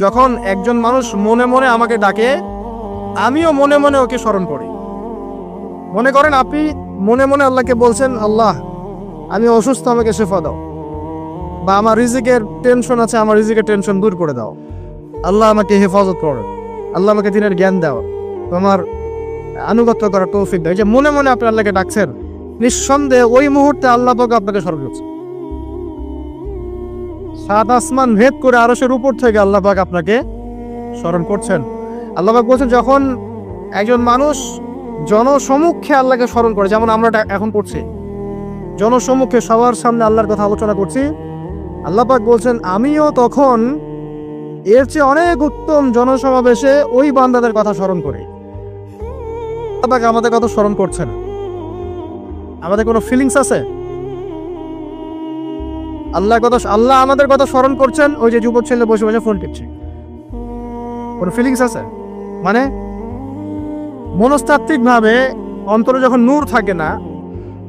যখন একজন মানুষ মনে মনে আমাকে ডাকে, আমিও মনে মনে ওকে স্মরণ করি। মনে করেন আপনি মনে মনে আল্লাহকে বলছেন, আল্লাহ আমি অসুস্থ, আমাকে শেফা দাও, বা আমার রিজিকের টেনশন আছে, আমার রিজিকের টেনশন দূর করে দাও, আল্লাহ আমাকে হেফাজত করো, আল্লাহ আমাকে দিনের জ্ঞান দাও, তোমার আনুগত্য করার তৌফিক দাও। এই যে মনে মনে আপনি আল্লাহকে ডাকছেন, নিঃসন্দেহে ওই মুহূর্তে আল্লাহ পাক আপনাকে স্মরণ করছে। সাত আসমান ভেদ করে আরশের উপর থেকে আল্লাহ পাক আপনাকে স্মরণ করছেন। আল্লাহ পাক বলছেন, যখন একজন মানুষ জনসমক্ষে আল্লাহকে স্মরণ করে, যেমন আমরা এখন করছি, জনসমক্ষে সবার সামনে আল্লাহর কথা আলোচনা করছি, আল্লাহ পাক বলছেন আমিও তখন এর চেয়ে অনেক উত্তম জনসমাবেশে ওই বান্দাদের কথা স্মরণ করি। আল্লাহ পাক আমাদের কথা স্মরণ করছেন, আমাদের কোনো ফিলিংস আছে? আল্লাহ আমাদের কথা স্মরণ করছেন, ওই যে যুবক ছেলে বসে বসে ফোন টিপছে, কোনো ফিলিংস আছে? মানে মনস্তাত্ত্বিক ভাবে অন্তরে যখন নূর থাকে না,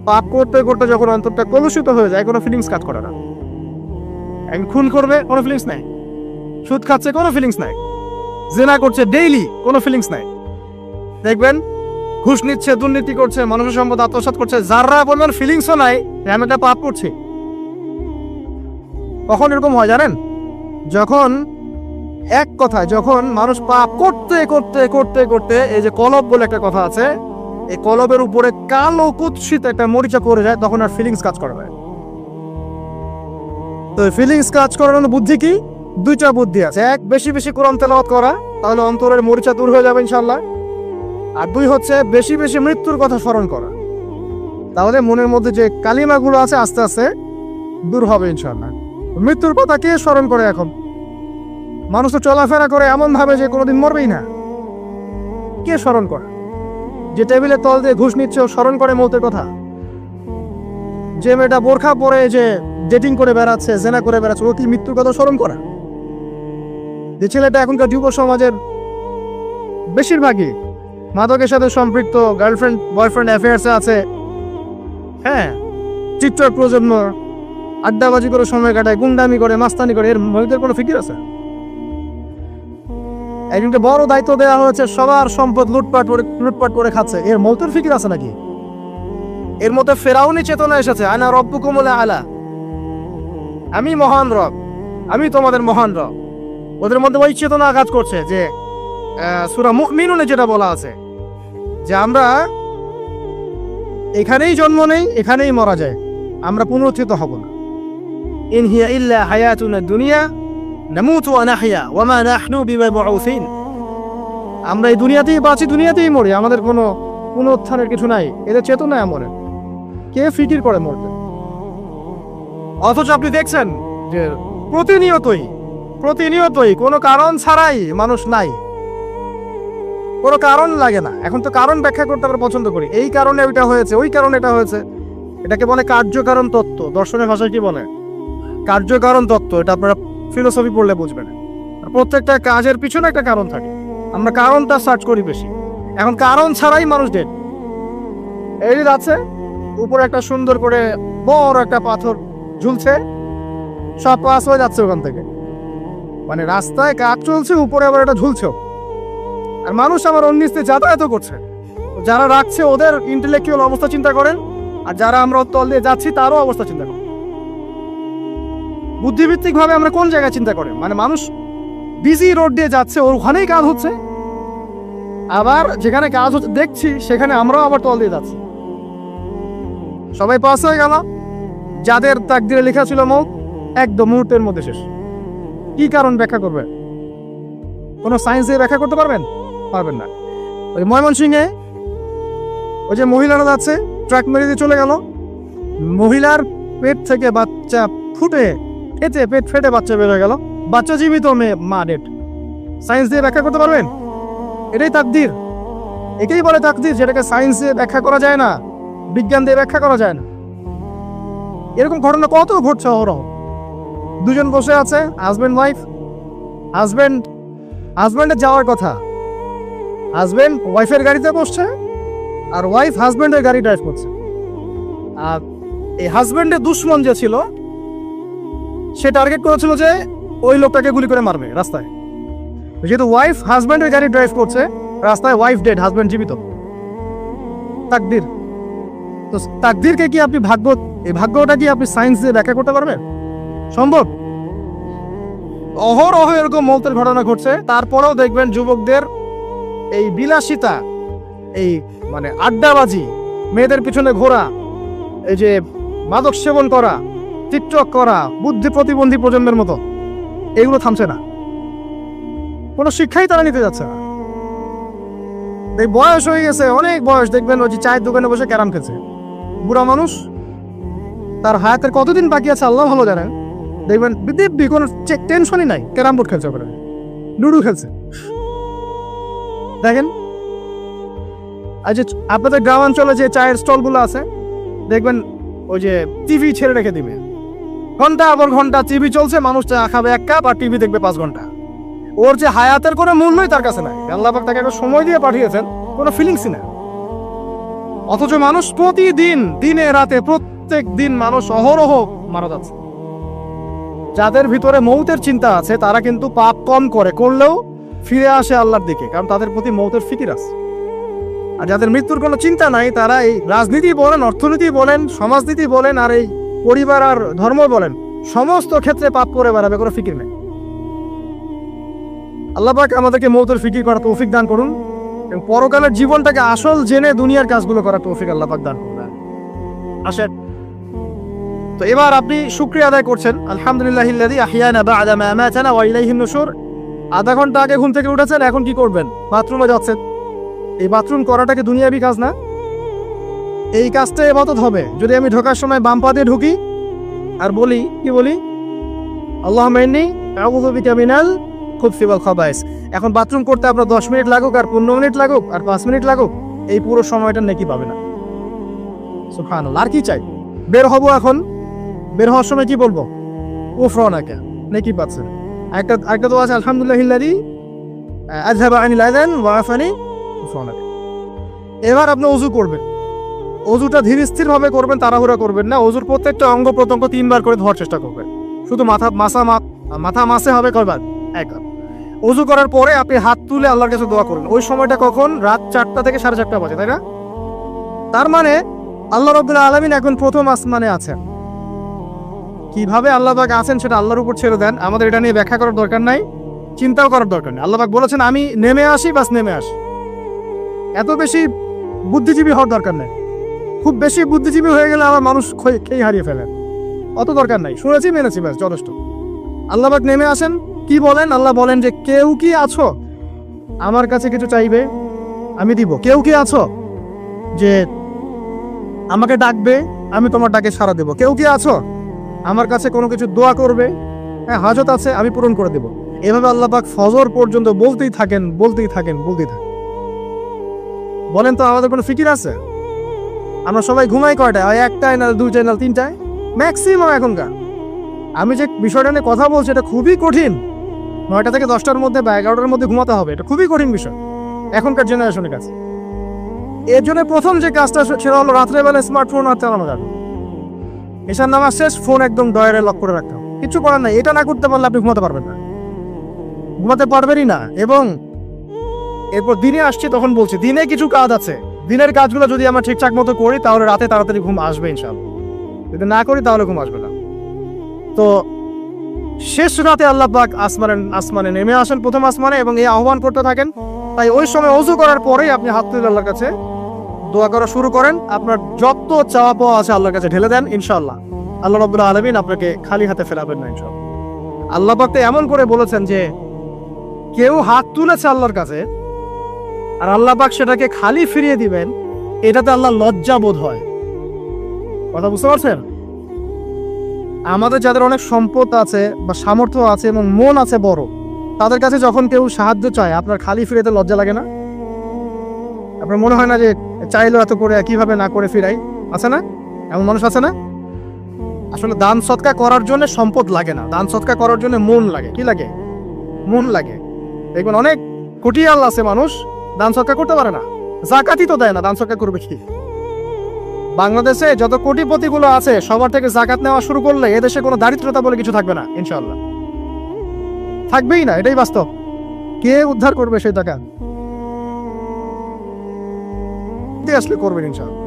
পাপ করতে করতে যখন অন্তরটা কলুষিত হয়ে যায়, কোনো ফিলিংস কাজ করে না। খুন করবে, কোনো ফিলিংস নাই। সুদ খাচ্ছে, কোনো ফিলিংস নাই। জেনা করছে ডেইলি, কোনো ফিলিংস নাই। দেখবেন ঘুষ নিচ্ছে, দুর্নীতি করছে, মানুষের সম্পদ আত্মসাৎ করছে, যারা বলবেন ফিলিংসও নাই, আমি একটা পাপ করছি। কখন এরকম হয় জানেন? যখন এক কথায়, যখন মানুষ পাপ করতে করতে করতে করতে, এই যে কলব বলে একটা কথা আছে, এই কলবের উপরে কালো কুৎসিত একটা মরিচা করে যায়, তখন আর ফিলিংস কাজ করে না। তো ফিলিংস কাজ করার বুদ্ধি কি? দুইটা বুদ্ধি আছে। এক, বেশি বেশি কোরআন তেলাওয়াত করা, তাহলে অন্তরের মরিচা দূর হয়ে যাবে ইনশাআল্লাহ। আর দুই হচ্ছে বেশি বেশি মৃত্যুর কথা স্মরণ করা, তাহলে মনের মধ্যে যে কালিমাগুলো আছে আস্তে আস্তে দূর হবে ইনশাআল্লাহ। মৃত্যুর কথা কে স্মরণ করে? এখন মানুষ তো চলাফেরা করে এমন ভাবে যে কোনোদিন মরবেই না। কে স্মরণ করে? যে টেবিলের তল দিয়ে ঘুষ নিচ্ছে, ও স্মরণ করে মৌতের কথা? যে মেয়েটা বোরখা পরে যে ডেটিং করে বেড়াচ্ছে, জেনা করে বেড়াচ্ছে, ও কি মৃত্যুর কথা স্মরণ করে? যে ছেলেটা এখনকার যুব সমাজের বেশিরভাগই মাদকের সাথে সম্পৃক্ত, গার্লফ্রেন্ড বয়ফ্রেন্ড অ্যাফেয়ার্সে আছে, হ্যাঁ, টিকটক প্রজন্ম, আড্ডাবাজি করে সময় কাটায়, গুন্ডামি করে, মাস্তানি করে, এর মধ্যে কোনো ফিকির আছে? একজনকে বড় দায়িত্ব দেওয়া হয়েছে, সবার সম্পদ লুটপাট করে খাচ্ছে, এর মৌতের ফিকির আছে নাকি? এর মধ্যে ফেরাউনি চেতনা এসেছে, আনা রব্বুকুমুল আলা, আমি মহান রব, আমি তোমাদের মহান রব। ওদের মধ্যে ওই চেতনা কাজ করছে যে সূরা মুমিনুনে যেটা বলা আছে, যে আমরা এখানেই জন্ম নেই, এখানেই মারা যায়, আমরা পুনরুত্থিত হব না। ইন হিয়া ইল্লা হায়াতুনা দুনিয়া নামুতু ওয়া নাহইয়া ওয়া মা নাহনু বিমাবউসিন। আমরা এই দুনিয়াতেই বাঁচি, দুনিয়াতেই মরি, আমাদের কোনো পুনরুত্থানের কিছু নাই। এদের চেতনা এমন, কে ফিকির করে মরতে? অথচ আপনি দেখছেন যে প্রতিনিয়তই কোনো কারণ ছাড়াই মানুষ নাই, কোনো কারণ লাগে না। এখন তো কারণ ব্যাখ্যা করতে আমরা পছন্দ করি, এই কারণে ওইটা হয়েছে, ওই কারণে এটা হয়েছে। এটাকে বলে কার্যকারণ তত্ত্ব। দর্শনের ভাষায় কি বলে? কার্যকারণ তত্ত্ব। এটা আপনারা ফিলোসফি পড়লে বুঝবেন। প্রত্যেকটা কাজের পিছনে একটা কারণ থাকে, আমরা কারণটা সার্চ করি বেশি। এখন কারণ ছাড়াই মানুষ ডেড। এই আছে উপরে একটা সুন্দর করে বড় একটা পাথর ঝুলছে, সব পাস হয়ে যাচ্ছে ওখান থেকে। মানে রাস্তায় কাজ চলছে, উপরে আবার এটা ঝুলছে, আর মানুষ আমার অন্যস্তে যাতায়াত করছে। যারা রাখছে ওদের ইন্টেলেকচুয়াল অবস্থা চিন্তা করেন, আর যারা আমরা তল দিয়ে যাচ্ছি তারও অবস্থা চিন্তা করেন। বুদ্ধিভিত্তিক ভাবে আমরা কোন জায়গায় চিন্তা করেন? মানে মানুষ বিজি রোড দিয়ে যাচ্ছে, ওখানেই কাজ হচ্ছে, আবার যেখানে কাজ হচ্ছে দেখছি সেখানে আমরাও আবার তল দিয়ে যাচ্ছি। সবাই পাস হয়ে গেল, যাদের তাকদিরে লেখা ছিল মৌত, একদম মুহূর্তের মধ্যে শেষ। কি কারণ ব্যাখ্যা করবে? কোনো সায়েন্স দিয়ে ব্যাখ্যা করতে পারবেন? পারবেন না। ওই ময়মনসিংহে ওই যে মহিলারা যাচ্ছে, ট্রাক মেরে দিয়ে চলে গেল, মহিলার পেট থেকে বাচ্চা পেট ফেটে বাচ্চা বের হয়ে গেল, বাচ্চা জীবিত, মা ডেড। সায়েন্স দিয়ে ব্যাখ্যা করতে পারবেন? এটাই তাকদির। একেই বলে তাকদির, যেটাকে সায়েন্স দিয়ে ব্যাখ্যা করা যায় না, বিজ্ঞান দিয়ে ব্যাখ্যা করা যায় না। এরকম ঘটনা কত ঘটছে অহরহ। দুজন বসে আছে, হাজবেন্ড ওয়াইফ, হাজবেন্ডের যাওয়ার কথা, হাজবেন্ড ওয়াইফের গাড়িতে বসছে, আর ওয়াইফ হাজবেন্ডের গাড়ি ড্রাইভ করছে। আর এই হাজবেন্ডের দুশ্মন যে ছিল, সে টার্গেট করেছিল যে ওই লোকটাকে গুলি করে মারবে রাস্তায়। যেহেতু ওয়াইফ হাজব্যান্ডের গাড়ি ড্রাইভ করছে, রাস্তায় ওয়াইফ ডেড, হাজব্যান্ড জীবিত, তাকদির। তো তাকদিরকে কি আপনি এই ভাগ্যটা কি আপনি সায়েন্স দিয়ে ব্যাখ্যা করতে পারবেন? সম্ভব? অহরহ এরকম মৌতের ঘটনা ঘটছে, তারপরেও দেখবেন যুবকদের এই বিলাসিতা, এই মানে আড্ডাবাজি, মেয়েদের পিছনে ঘোরা, এই যে মাদক সেবন করা, টিকটক করা, বুদ্ধি প্রতিবন্ধী প্রজন্মের মতো, এগুলো থামছে না। কোনো শিক্ষাই তারা নিতে যাচ্ছে না। এই বয়স হয়ে গেছে, অনেক বয়স, দেখবেন ওই যে চায়ের দোকানে বসে ক্যারাম খেলছে, বুড়া মানুষ, তার হায়াতের কতদিন বাকি আছে আল্লাহ ভালো জানেন। দেখবেন দিব্যি কোনো টেনশনই নাই, ক্যারাম বোর্ড খেলছে, ওপরে লুডু খেলছে। দেখেন আর যে আপনাদের গ্রামাঞ্চলে যে চায়ের স্টলগুলো আছে, দেখবেন ওই যে টিভি ছেড়ে রেখে দিবে, ঘন্টা আবার ঘন্টা টিভি চলছে, মানুষ চা খাবে 1 কাপ আর টিভি দেখবে 5 ঘন্টা। ওর যে হায়াতের কোনো মূল্যই তার কাছে নাই, আল্লাহ পাক তাকে একটা সময় দিয়ে পাঠিয়েছেন, কোনো ফিলিংসই না। অথচ মানুষ প্রতিদিন, দিনে রাতে, প্রত্যেক দিন মানুষ অহরহ মারা যাচ্ছে। যাদের ভিতরে মৌতের চিন্তা আছে তারা কিন্তু পাপ কম করলেও ফিরে আসে আল্লাহর দিকে, কারণ তাদের প্রতি মৌতের ফিকির আছে। আর যাদের মৃত্যুর কোনো চিন্তা নাই, তারা এই রাজনীতি বলেন, অর্থনীতি বলেন, সমাজনীতি বলেন, আর এই পরিবার আর ধর্ম বলেন, সমস্ত ক্ষেত্রে পাপ করে বেড়াবে, কোনো ফিকির নেই। আল্লাহ পাক আমাদেরকে মৌতের ফিকির করার তৌফিক দান করুন, এবং পরকালের জীবনটাকে আসল জেনে দুনিয়ার কাজগুলো করার তৌফিক আল্লাহ পাক দান করুন। আসেন, তো এবার আপনি শুকরিয়া আদায় করছেন, আলহামদুলিল্লাহিল্লাযী আহইয়ানা বা'দা মা আমাতানা ওয়া ইলাইহিন নুশুর। আধা ঘন্টা আগে ঘুম থেকে উঠেছেন, এখন কি করবেন? বাথরুমে যাচ্ছেন। এই বাথরুম করাটাকে দুনিয়াবি কাজ না? এই কাজটা ইবাদত হবে যদি আমি ঢোকার সময় বাম পা দিয়ে ঢুকি আর বলি, কি বলি? আল্লাহুম্মা ইন্নী আউযু বিকা মিনাল খুবসি ওয়াল খাবায়েস। এখন বাথরুম করতে আপনার 10 মিনিট লাগুক, আর 15 মিনিট লাগুক, আর 5 মিনিট লাগুক, এই পুরো সময়টা নেকি পাবে না। সুবহানাল্লাহ। আর কি চাই? বের হব, এখন বের হওয়ার সময় কি বলবো? উফরানাকা, নেকি পাচ্ছেন। একটা দোয়া আছে, আলহামদুলিল্লাহিল্লাযী আযহাবা আনিল আযান ওয়া আফানি উফরানাকা। এবার আপনি ওযু করবেন। ওযুটা ধীর স্থির ভাবে করবেন, তাড়াহুড়া করবেন না। ওযুর প্রত্যেকটা অঙ্গ প্রত্যঙ্গ 3 বার করে ধোয়ার চেষ্টা করবেন। শুধু মাথা মাসে হবে কয়বার? 1 বার। ওযু করার পরে আপনি হাত তুলে আল্লাহর কাছে দোয়া করবেন। ওই সময়টা কখন? রাত 4টা থেকে 4:30 বাজে, তাই না? তার মানে আল্লাহ রাব্বুল আলামিন এখন প্রথম আসমানে আছেন। কিভাবে আল্লাহ পাক আছেন সেটা আল্লাহর উপর ছেড়ে দেন, আমাদের এটা নিয়ে ব্যাখ্যা করার দরকার নাই, চিন্তাও করার দরকার নেই। আল্লাহ পাক বলেছেন আমি নেমে আসি, বাস নেমে আসি। এত বেশি বুদ্ধিজীবী হওয়ার দরকার নেই। খুব বেশি বুদ্ধিজীবী হয়ে গেলে আবার মানুষ খেয়ে হারিয়ে ফেলেন, অত দরকার নাই। শুনেছি, মেনেছি, ব্যাস যথেষ্ট। আল্লাহ পাক নেমে আসেন, কি বলেন? আল্লাহ বলেন যে কেউ কি আছো আমার কাছে কিছু চাইবে, আমি দিব। কেউ কি আছো যে আমাকে ডাকবে, আমি তোমার ডাকে সাড়া দেব। কেউ কি আছো আমার কাছে কোনো কিছু দোয়া করবে, হ্যাঁ হাজত আছে, আমি পূরণ করে দেব। এভাবে আল্লাহ পাক ফজর পর্যন্ত বলতেই থাকেন। বলেন তো আমাদের কোনো ফিকির আছে? আমরা সবাই ঘুমাই কয়টায়? 1টায়, না 2টায়, না 3টায় ম্যাক্সিমাম এখনকার। আমি যে বিষয়টা নিয়ে কথা বলছি এটা খুবই কঠিন। 9টা থেকে 10টার মধ্যে বা 11টার মধ্যে ঘুমাতে হবে, এটা খুবই কঠিন বিষয় এখনকার জেনারেশনের কাছে। এর জন্য প্রথম যে কাজটা সেটা হলো রাত্রেবেলা স্মার্টফোন আর চালানো যাবে। এশার নামাজ শেষ, ফোন একদম ডয়ারে লক করে রাখতে হবে। কিছু করার নাই, এটা না করতে পারলে আপনি ঘুমাতে পারবেনই না। এবং এরপর দিনে আসছি, তখন বলছি দিনে কিছু কাজ আছে, দিনের কাজগুলো যদি আমরা ঠিকঠাক মতো করি তাহলে রাতে তাড়াতাড়ি ঘুম আসবে ইনশাআল্লাহ। যদি না করি তাহলে ঘুম আসবে না। তো শেষ রাতে আল্লাহ পাক আসমানে নেমে আসেন, প্রথম আসমানে, এবং এই আহ্বান করতে থাকেন। তাই ওই সময় ওযু করার পরেই আপনি হাত তুলে আল্লাহর কাছে দোয়া করা শুরু করেন। আপনার যত চাওয়া পাওয়া আছে আল্লাহর কাছে ঢেলে দেন, ইনশাআল্লাহ আল্লাহ রাব্বুল আলামিন আপনাকে খালি হাতে ফেরাবেন না ইনশাআল্লাহ। আল্লাহ পাক তো এমন করে বলেছেন যে কেউ হাত তুলেছে আল্লাহর কাছে আর আল্লাহ পাক সেটাকে খালি ফিরিয়ে দিবেন, এটাতে আল্লাহ লজ্জা বোধ হয়। কথা বুঝতে পারছেন? আমাদের যাদের অনেক সম্পদ আছে বা সামর্থ্য আছে এবং মন আছে বড়, তাদের কাছে যখন কেউ সাহায্য চায় আপনার খালি ফিরাইতে লজ্জা লাগে না? আপনার মনে হয় না যে চাইলেও এত করে কিভাবে না করে ফিরাই? আছে না এমন মানুষ? আছে না? আসলে দান সৎকা করার জন্য সম্পদ লাগে না, দান সৎকা করার জন্য মন লাগে। কি লাগে? মন লাগে। দেখবেন অনেক কোটিয়াল আছে মানুষ, দান সৎকা করতে পারে না, জাকাতই তো দেয় না, দান সৎকা করবে কি? বাংলাদেশে যত কোটিপতিগুলো আছে সবার থেকে জাকাত নেওয়া শুরু করলে এদেশে কোনো দারিদ্রতা বলে কিছু থাকবে না ইনশাআল্লাহ, থাকবেই না, এটাই বাস্তব। কে উদ্ধার করবে সেই টাকা? আসলে করবেন ইনশাআল্লাহ।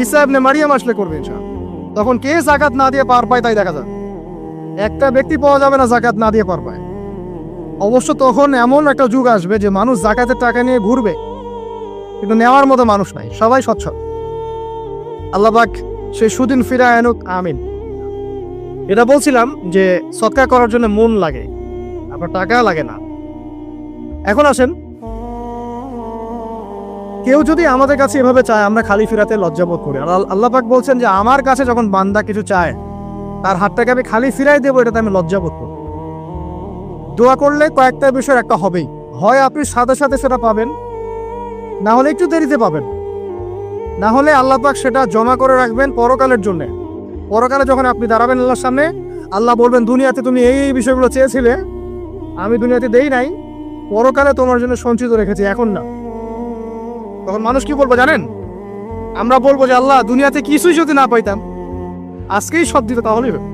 ঈসা ইবনে মারিয়াম আসলে করবেন ইনশাআল্লাহ। তখন কে যাকাত না দিয়ে পার পায় তাই দেখা যায়। একটা ব্যক্তি পাওয়া যাবে না যাকাত না দিয়ে পার পায়। অবশ্য তখন এমন একটা যুগ আসবে যে মানুষ যাকাতের টাকা নিয়ে ঘুরবে, কিন্তু নেওয়ার মতো মানুষ নাই, সবাই সচ্ছল। আল্লাহ পাক সেই সুদিন ফিরায় আনুক, আমিন। এটা বলছিলাম যে সদকা করার জন্য মন লাগে, আপনার টাকা লাগে না। এখন আসেন, কেউ যদি আমাদের কাছে এভাবে চায় আমরা খালি ফিরাতে লজ্জাবোধ করি। আর আল্লাহ পাক বলছেন যে আমার কাছে যখন বান্দা কিছু চায় তার হাতটাকে আমি খালি ফিরাই দেবো, এটাতে আমি লজ্জাবোধ করি। দোয়া করলে কয়েকটা বিষয় একটা হবেই, হয় আপনি সাথে সাথে সেটা পাবেন, না হলে একটু দেরিতে পাবেন, না হলে আল্লাহ পাক সেটা জমা করে রাখবেন পরকালের জন্য। পরকালে যখন আপনি দাঁড়াবেন আল্লাহর সামনে, আল্লাহ বলবেন দুনিয়াতে তুমি এই এই বিষয়গুলো চেয়েছিলে, আমি দুনিয়াতে দেই নাই, পরকালে তোমার জন্য সঞ্চিত রেখেছি, এখন না। তখন মানুষ কি বলবো জানেন? আমরা বলবো যে আল্লাহ দুনিয়াতে কিছুই যদি না পাইতাম, আজকেই সব দিত তাহলেই হবে।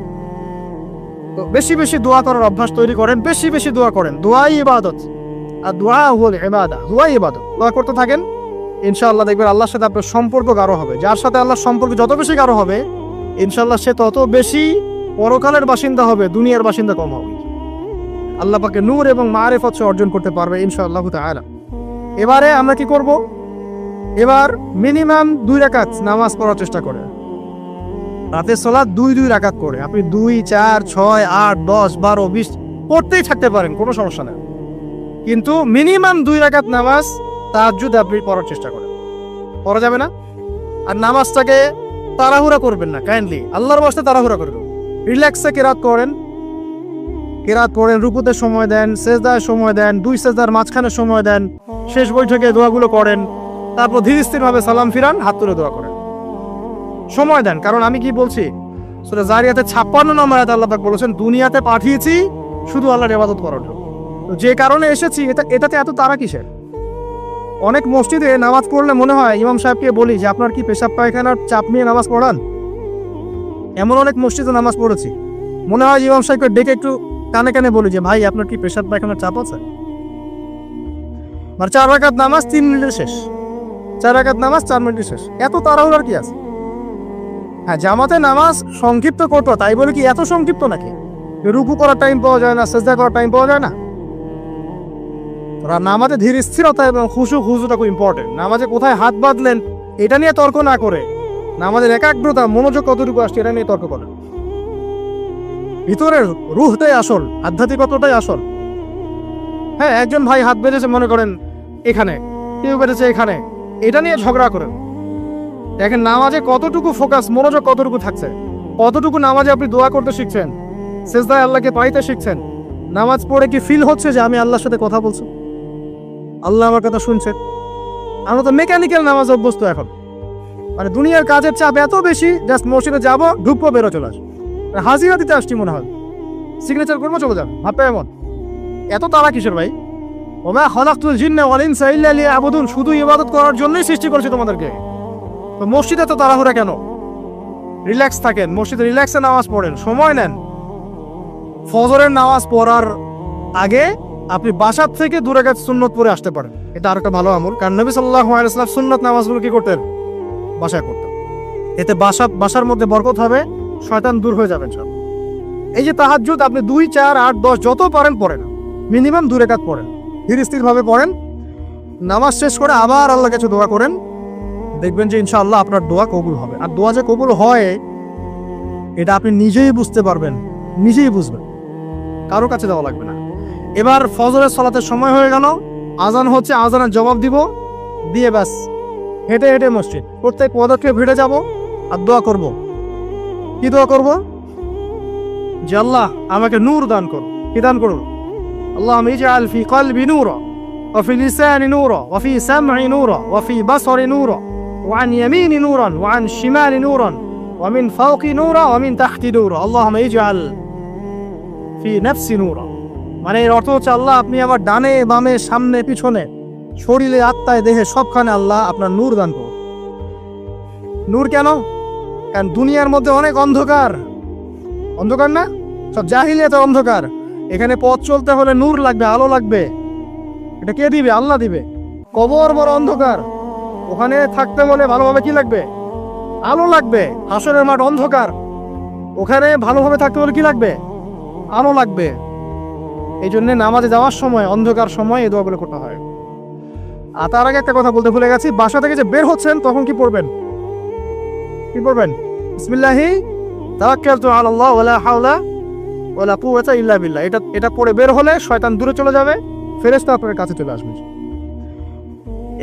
তো বেশি বেশি দোয়া করার অভ্যাস তৈরি করেন, বেশি বেশি দোয়া করেন। দোয়াই ইবাদত, আর দোয়া হল ইবাদত, দোয়াই ইবাদত। দোয়া করতে থাকেন, ইনশাআল্লাহ দেখবেন আল্লাহর সাথে আপনার সম্পর্ক গাঢ় হবে। যার সাথে আল্লাহর সম্পর্ক যত বেশি গাঢ় হবে, ইনশাআল্লাহ সে তত বেশি পরকালের বাসিন্দা হবে, দুনিয়ার বাসিন্দা কম হবে। আল্লাহ পাকে নূর এবং মারিফত অর্জন করতে পারবে ইনশাআল্লাহ তাআলা। এবারে আমরা কি করব? এবার মিনিমাম 2 রাকাত নামাজ পড়ার চেষ্টা করেন। রাতের সালাত 2 রাকাত করে আপনি 2, 4, 6, 8, 10, 12, 20 পড়তেই থাকতে পারেন, কোনো সমস্যা নেই। কিন্তু মিনিমাম 2 রাকাত নামাজ তাহাজ্জুদ আপনি পড়ার চেষ্টা করেন। পড়া যাবে না? আর নামাজটাকে তাড়াহুড়া করবেন না, কাইন্ডলি আল্লাহর ওয়াস্তে তাড়াহুড়া করবেন। রিল্যাক্সে কেরাত করেন, রুকুতে সময় দেন, সেজদায় সময় দেন, 2 সেজদার মাঝখানে সময় দেন, শেষ বৈঠকে দোয়াগুলো করেন, তারপর ধীর স্থিরভাবে সালাম ফিরান, হাত তুলে দোয়া করেন, সময় দেন। কারণ আমি কি বলছি, সূরা জারিয়াতে 56 নম্বর আয়াতে আল্লাহ পাক বলেছেন দুনিয়াতে পাঠিয়েছি শুধু আল্লাহর ইবাদত করার জন্য। তো যে কারণে এসেছি এটাতে এত তাড়া কিসের? অনেক মসজিদে নামাজ পড়লে মনে হয় ইমাম সাহেবকে বলি যে আপনার কি পেশাব পায়খানার চাপ নিয়ে নামাজ পড়ান? এমন অনেক মসজিদে নামাজ পড়েছি, মনে হয় ইমাম সাহেবকে ডেকে একটু কানে কানে বলি যে ভাই আপনার কি পেশাব পায়খানার চাপ আছে? আর 4 রাকাত নামাজ 3 মিনিটে শেষ, 4 রাকাত নামাজ 4 মিনিটে শেষ। এত তাড়াহুড়ার কি আছে? হ্যাঁ, জামাতে নামাজ সংক্ষিপ্ত করতো, তাই বলে কি এত সংক্ষিপ্ত নাকি? রুকু করার টাইম পাওয়া যায় না, সেজদা করার টাইম পাওয়া যায় না? নামাজে ধীর স্থিরতা এবং খুশুটা খুব ইম্পর্টেন্ট। নামাজে কোথায় হাত বাঁধলেন এটা নিয়ে তর্ক না করে, নামাজের একাগ্রতা মনোযোগ কতটুকু আসছে এটা নিয়ে তর্ক করেন। ভিতরের রুহটাই আসল, আধ্যাত্মিকতাটাই আসল। হ্যাঁ, একজন ভাই হাত বেঁধেছে মনে করেন এখানে, কেউ বেঁধেছে এখানে, এটা নিয়ে ঝগড়া করেন। দেখেন নামাজে কতটুকু ফোকাস, মনোযোগ কতটুকু থাকছে, কতটুকু নামাজে আপনি দোয়া করতে শিখছেন, সেজদায় আল্লাহকে পাইতে শিখছেন। নামাজ পড়ে কি ফিল হচ্ছে যে আমি আল্লাহর সাথে কথা বলছি, আল্লাহ আমার কথা শুনছেন? আমরা তো মেকানিক্যাল নামাজ অভ্যস্ত এখন, মানে দুনিয়ার কাজের চাপ এত বেশি, জাস্ট মসজিদে যাবো, ঢুকবো, বেরো, চলে আসবো, হাজিরা দিতে আসছি মনে হয়, সিগনেচার করবো, চলে যাবো, ভাবতে এমন। এত তারা কিসের ভাই? ওমা খালাকতুল জিন্না ওয়াল ইনসা ইল্লা লিয়াবুদুন, শুধু ইবাদত করার জন্যই সৃষ্টি করেছে তোমাদেরকে। তো মসজিদে তো তাড়াহুড়া কেন? রিল্যাক্স থাকেন, মসজিদে রিল্যাক্সে নামাজ পড়েন, সময় নেন। ফজরের নামাজ পড়ার আগে আপনি বাসার থেকে 2 রাকাত সুন্নত পড়ে আসতে পারেন, এটা আরেকটা ভালো আমল। কারণ নবী সাল্লাল্লাহু আলাইহি ওয়াসাল্লাম সুন্নত নামাজগুলো কি করতেন? বাসায় করতেন। এতে বাসার মধ্যে বরকত হবে, শয়তান দূর হয়ে যাবেন সব। এই যে তাহাজ্জুদ আপনি 2, 4, 8, 10 যত পারেন পড়েন, মিনিমাম 2 রাকাত পড়েন, ধীর স্থিরভাবে পড়েন। নামাজ শেষ করে আবার আল্লাহর কাছে দোয়া করেন, দেখবেন যে ইনশাআল্লাহ আপনার দোয়া কবুল হবে। আর দোয়া যে কবুল হয় এটা আপনি নিজেই বুঝতে পারবেন, নিজেই বুঝবেন, কারো কাছে যাওয়া লাগবে না। এবার ফজরের সালাতের সময় হয়ে গেল, আজান হচ্ছে, আজানের জবাব দিব, দিয়ে ব্যাস হেঁটে হেঁটে মসজিদ, প্রত্যেক পদক্ষেপ হেঁটে যাব আর দোয়া করব। কি দোয়া করব? যে আল্লাহ আমাকে নূর দান করুন। কি দান করুন? আল্লাহুম্মা ইজআল ফি কলবি নূরা ওয়া ফি লিসানি নূরা ওয়া ফি সামঈ নূরা ওয়া ফি বাসারি নূরা ওয়া আন ইয়ামিনি নূরান ওয়া আন শিমালি নূরান ওয়া মিন ফাওকি নূরা ওয়া মিন তাহতি নূরা আল্লাহুম্মা ইজআল ফি নাফসি নূরা। মানে এর অর্থ হচ্ছে আল্লাহ আপনি আমার ডানে বামে সামনে পিছনে শরীরে আত্মায় দেহে সবখানে আল্লাহ আপনার নূর দান করুন। নূর কেন? কারণ দুনিয়ার মধ্যে অনেক অন্ধকার, অন্ধকার না? সব জাহিলিয়াতের অন্ধকার। এখানে পথ চলতে হলে নূর লাগবে, আলো লাগবে। এটা কে দিবে? আল্লাহ দিবে। কবর বড় অন্ধকার, ওখানে থাকতে হলে ভালোভাবে কি লাগবে? আলো লাগবে। হাসরের মাঠ অন্ধকার, ওখানে ভালোভাবে থাকতে হলে কি লাগবে? আলো লাগবে। এই জন্য নামাজে যাওয়ার সময়, অন্ধকার সময় এই দোয়াগুলো করতে হয়। আর তার আগে একটা কথা বলতে ভুলে গেছি, বাসা থেকে যে বের হচ্ছেন তখন কি পড়বেন? কি পড়বেন? বিসমিল্লাহি তাওয়াক্কালতু আলাল্লাহ ওয়ালা হাওলা ওয়ালা কুওয়াতা ইল্লা বিল্লাহ। এটা পড়ে বের হলে শয়তান দূরে চলে যাবে, ফেরেশতা আপনার কাছে চলে আসবে।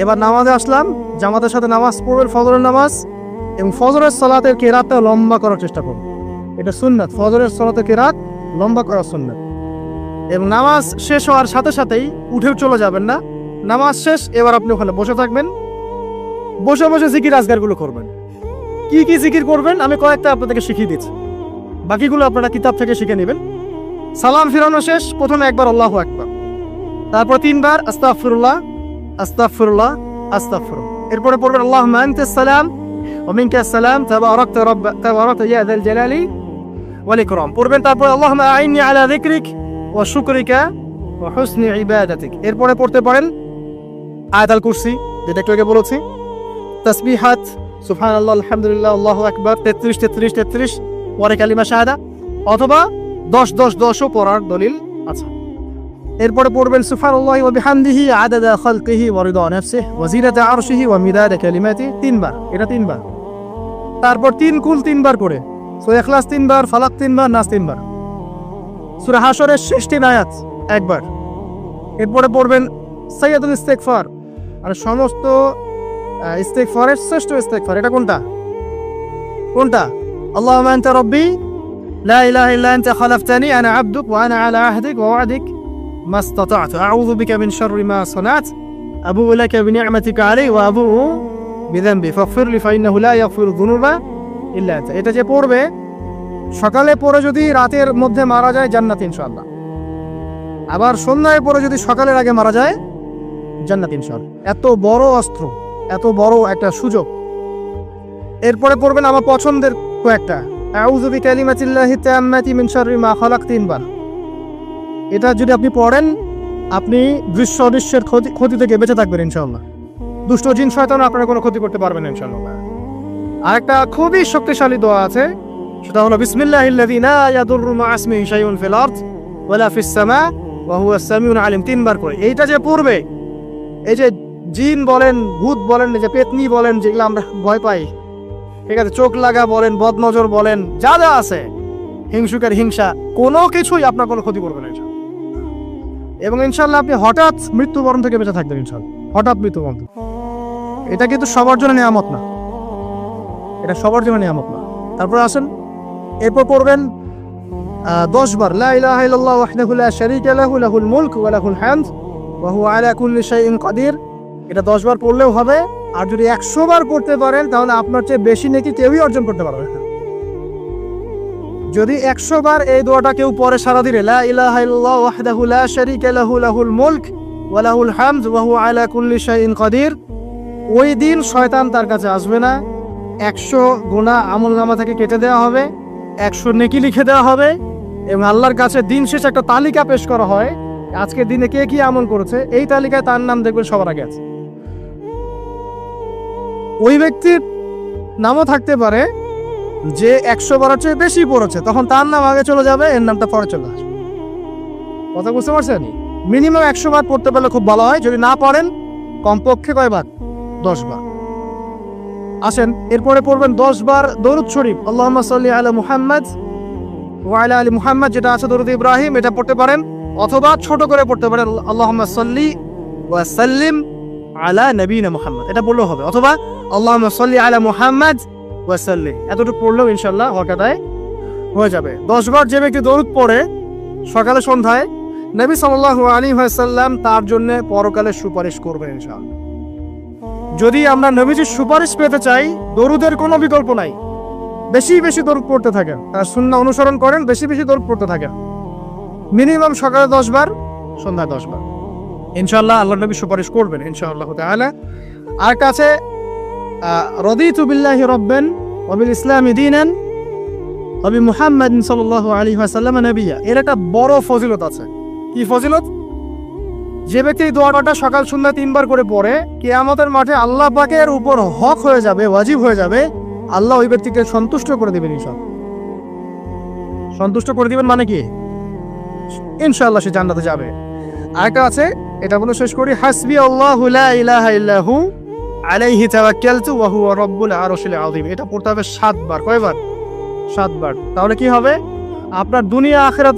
এবার নামাজে আসলাম, জামাতের সাথে নামাজ পড়বেন, ফজরের নামাজ, এবং ফজরের সালাতের কিরাতটা লম্বা করার চেষ্টা করুন। এটা সুন্নাত, ফজরের সালাতের কিরাত লম্বা করা সুন্নাত। এবং নামাজ শেষ হওয়ার সাথে সাথেই উঠেও চলে যাবেন না। নামাজ শেষ, এবার আপনি ওখানে বসে থাকবেন, বসে বসে জিকির আজগারগুলো করবেন। কি কি জিকির করবেন আমি কয়েকটা আপনাদেরকে শিখিয়ে দিচ্ছি, বাকিগুলো আপনারা কিতাব থেকে শিখে নেবেন। সালাম ফিরানো শেষ, প্রথমে একবার আল্লাহু আকবার, তারপর 3 বার আস্তাগফিরুল্লাহ আস্তাগফিরুল্লাহ আস্তাগফিরুল্লাহ। এরপরে পড়বেন আল্লাহুম্মা আনতাস সালাম ওয়া মিনকাস সালাম তাবারাকতা ইয়া যাল জালালি ওয়াল ইকরাম পড়বেন। তারপর আল্লাহুম্মা আইন্নি আলা যিকরিক ওয়া শুকরিকা ওয়া হুসনি ইবাদাতিক। এরপরে পড়তে পারেন আয়াতুল কুরসি, যেটা একটু আগে বলেছি, তাসবিহাত সুবহানাল্লাহ আলহামদুলিল্লাহ আল্লাহু আকবার 33 পরে কালিমা শাহাদা, অথবা 10-10-10ও পড়ার দলিল আছে। এরপরে পড়বেন সুবহানাল্লাহি ওয়া বিহামদিহি আদাদা খালকিহি ওয়া রিদা নাফসিহি ওয়া জিনাতা আরশিহি ওয়া মিদাদা কালিমাতিহি 3 বার, এটা 3 বার। তারপর 3 কুল 3 বার করে, সূরা ইখলাস 3 বার, ফালাক 3 বার, নাস 3 বার, সূরা হাশরের শেষ 3 আয়াত একবার। এরপরে পড়বেন সাইয়্যিদুল ইস্তিগফার, আর সমস্ত ইস্তিগফারের শ্রেষ্ঠ ইস্তিগফার এটা কোনটা? আল্লাহুম্মা আনতা রাব্বি লা ইলাহা ইল্লা আনতা খালাকতানি আনা আবদুক ওয়া আনা আলা আহদিক ওয়া ওয়া'দিক মাসতাতা'তু আউযু বিকা মিন শাররি মা সানাত আবুউ লাকা বিনি'মাতিকা আলাইয়া ওয়া আবুউ বিযানবি ফাগফিরলি ফাইন্নাহু লা ইয়াগফিরু যুনুবা ইল্লা আনতা। এটা যে পড়বে সকালে পড়ে যদি রাতের মধ্যে মারা যায় জান্নাত ইনশাআল্লাহ, আবার সন্ধ্যায় পড়ে যদি সকালের আগে মারা যায় জান্নাত ইনশাআল্লাহ। এত বড় অস্ত্র, এত বড় একটা সুযোগ। এরপরে পড়বেন আমার পছন্দের কয়েকটা, আউযু বিকালিমাতিল্লাহি তাম্মাতি মিন শাররি মা খালাক 3 বার। এটা যদি আপনি পড়েন, আপনি দৃশ্য অদৃশ্যের ক্ষতি থেকে বেঁচে থাকবেন ইনশাআল্লাহ। দুষ্ট জিন শয়তান আপনার কোনো ক্ষতি করতে পারবে না ইনশাআল্লাহ। আরেকটা খুবই শক্তিশালী দোয়া আছে, সেটা হলো বিসমিল্লাহিল্লাযী লা ইয়াদুররু মা ইসমিহি শাইউন ফিল আরদ ওয়ালা ফিস সামা ওয়া হুয়াস সামিউল আলিম 3 বার করে। এইটা যে পড়বে, এই যে জিন বলেন, ভূত বলেন, যে পেতনি বলেন, যেগুলো আমরা ভয় পাই, ঠিক আছে, চোখ লাগা বলেন, বদনজর বলেন, যা যা আছে, হিংসুকের হিংসা, কোনো কিছুই আপনার কোনো ক্ষতি করবে না ইনশাআল্লাহ। এবং ইনশাআল্লাহ আপনি হঠাৎ মৃত্যুবরণ থেকে বেঁচে থাকবেন ইনশাআল্লাহ, হঠাৎ মৃত্যুবরণ। এটা কিন্তু সবার জন্য নিয়ামত না, এটা সবার জন্য নিয়ামত না। তারপর আসেন, এরপর পড়বেন 10 বার লা ইলাহা ইল্লাল্লাহ ওয়াহদাহু লা শারীকা লাহু লাহুল মুলক ওয়া লাহুল হামদ ওয়া হুয়া আলা কুল্লি শাইইন কাদির। এটা 10 বার পড়লেও হবে। আর যদি 100 বার পড়তে পারেন তাহলে আপনার চেয়ে বেশি নেকি কেউই অর্জন করতে পারবে না। যদি 100 বার এই দোয়াটা কেউ পড়ে সারা দিনে, লা ইলাহা ইল্লাল্লাহ ওয়াহদাহু লা শারীকা লাহু লাহুল মুলক ওয়া লাহুল হামদ ওয়া হুয়া আলা কুল্লি শাইইন কাদির, ওই দিন শয়তান তার কাছে আসবে না। 100 গুনাহ আমলনামা থেকে কেটে দেওয়া হবে, 100 নেকি লিখে দেওয়া হবে, এবং আল্লাহর কাছে দিন শেষে একটা তালিকা পেশ করা হয়, আজকের দিনে কে কি আমল করেছে, এই তালিকায় তার নাম দেখবেন সবার আগে আছে। ওই ব্যক্তির নামও থাকতে পারে যে 100 বারের চেয়ে বেশি পড়েছে, তখন তার নাম আগে চলে যাবে, এর নামটা পরে চলে আসবে। কথা বুঝতে পারছেন? মিনিমাম 100 বার পড়তে পারলে খুব ভালো হয়। যদি না পড়েন কমপক্ষে কয়বার? 10 বার। আসেন, এরপরে পড়বেন 10 বার দরুদ শরীফ, আল্লাহুম্মা সাল্লি আলা মুহাম্মাদ ওয়া আলা আলি মুহাম্মাদ, যেটা আছে দরুদ ইব্রাহিম, এটা পড়তে পারেন, অথবা ছোট করে পড়তে পারেন আল্লাহুম্মা সাল্লি ওয়া সাল্লিম আলা নবিনা মুহাম্মদ, এটা বললেও হবে, অথবা আল্লাহুম্মা সাল্লি আলা মুহাম্মাদ ওয়া সাল্লিম, এতটুকু পড়লেও ইনশাআল্লাহ হকাদায় হয়ে যাবে। 10 বার যে ব্যক্তি দরুদ পড়ে সকালে সন্ধ্যায়, নবী সাল্লাল্লাহু আলাইহি ওয়াসাল্লাম তার জন্য পরকালে সুপারিশ করবেন ইনশাআল্লাহ। যদি আমরা নবীজির সুপারিশ পেতে চাই, দরুদের কোনো বিকল্প নাই, বেশি বেশি দরুদ পড়তে থাকেন, তার সুন্নাহ অনুসরণ করেন, বেশি বেশি দরুদ পড়তে থাকেন, মিনিমাম সকালে 10 বার, সন্ধ্যায় 10 বার, ইনশাআল্লাহ আল্লাহ নবী সুপারিশ করবেন ইনশাআল্লাহ তাআলা। আর কাছে রাদিতু বিল্লাহি রাব্বান ওয়া বিল ইসলামি দীনান ওয়া বি মুহাম্মাদিন সাল্লাল্লাহু আলাইহি ওয়াসাল্লাম নবিয়্যা, এর একটা বড় ফজিলত আছে। কি ফজিলত? যে ব্যক্তি এই দোয়াটা সকাল সন্ধ্যা 3 বার করে পড়ে, কিয়ামতের মাঠে আল্লাহ পাকের উপর হক হয়ে যাবে, ওয়াজিব হয়ে যাবে, আল্লাহ ওই ব্যক্তিকে সন্তুষ্ট করে দিবেন ইনশাআল্লাহ। সন্তুষ্ট করে দিবেন মানে কি? ইনশাআল্লাহ সে জান্নাতে যাবে। আরেকটা আছে, এটা বলে শেষ করি, হাসবি আল্লাহু লা ইলাহা ইল্লাহু আলাইহি তাওয়াক্কালতু ওয়া হুয়া রাব্বুল আরশিল আযীম। এটা পড়তে হবে 7 বার। কয়বার? 7 বার। তাহলে কি হবে? আপনার দুনিয়া আখিরাতে